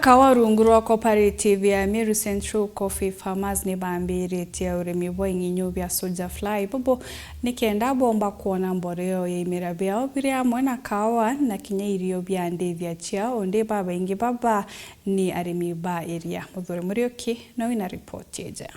kawa rungurwa cooperative ya Meru Central Coffee Farmers ni bambiritie urimi bwa inginyu bya Soldier Fly bobo nikenda bomba kuona mboreo ya imera byao biri amwe na kawa na kinya irio bya ndethia chia onde baba ingi baba ni arimi ba area muthore murioki na wina report yeja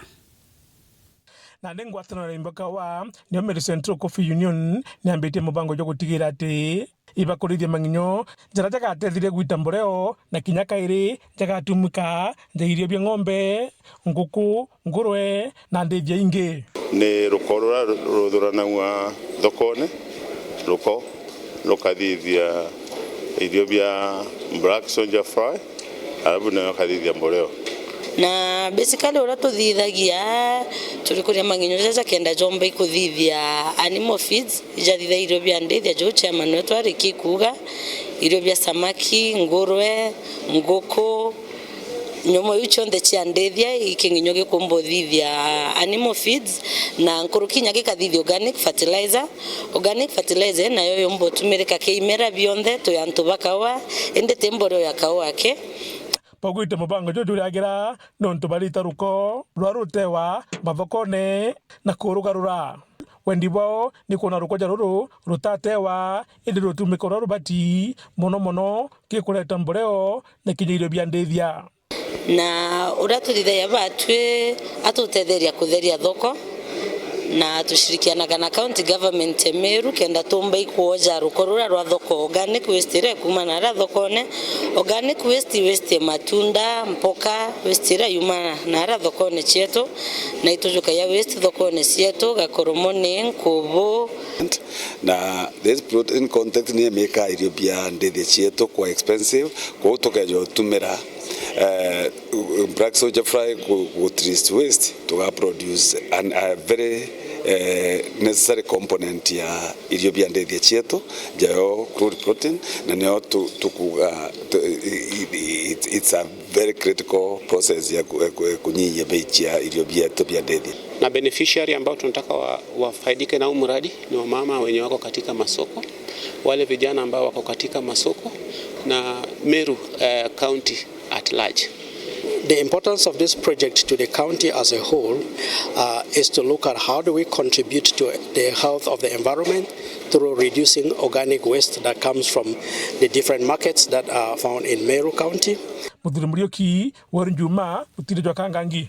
na ndengwatana na imbaka wa ni Meru Central Coffee Union ni ambite mubango jo gutigira ati ibakurithia manginyo njara jaga atethire gwita mboreo na kinya kairi jaga tumika ndeirio bya ng'ombe nguku ngurwe na ndethia ingi ni rukorora ruthurana wa thokone ruko rukathithia irio bya Black Soldier Fly arabu na kathithia mboreo na basically ora tuthithagia turikuria manginyo jaja kenda jomba ikuthithia animal feeds ijathitha irio bya ndethia jo chairman wetu ari kikuga irio bya samaki ngurwe nguku nyomo yuchonde chia ndethia ikinginyo gikumbothithia animal feeds na nkurukinya gikathithia organic fertilizer nayo yombo tumirika keimera bionde to antu bakawa ende temboro ya kawake pogwite mubango jo juragira nonto barita ruko rwarutewa mathokone na kurugarura wendibo ni kuona rukoja ruru rutatewa indi rutumiko rubati mono kikureta mboreo na kinyirio bya ndethia na uratuthithia batwe atutetheria kutheria thoko na tushirikianaga na county government Meru kenda tumba ikuoja rukorura rwa thoko organic waste re kuma na ra thokone organic waste matunda mpoka waste ra yuma na ra thokone cheto na itujuka ya waste thokone cheto gakoromone nkubo na this protein content ni meka irio bya ndethia cheto kwa expensive kwa utokejo tumera Black Soldier Fly go treat waste to produce a very necessary component ya irio bya ndethia cheto jayo crude protein na neo it's a very critical process ya kunyinya bei ya irio bya ndethia na beneficiary ambao tunataka wafaidike na mradi ni wamama wenye wako katika masoko, wale vijana ambao wako katika masoko na Meru county at large. The importance of this project to the county as a whole is to look at how do we contribute to the health of the environment through reducing organic waste that comes from the different markets that are found in Meru County. Muthuri Murioki, Warunjuma, Utiri Jwakangangi.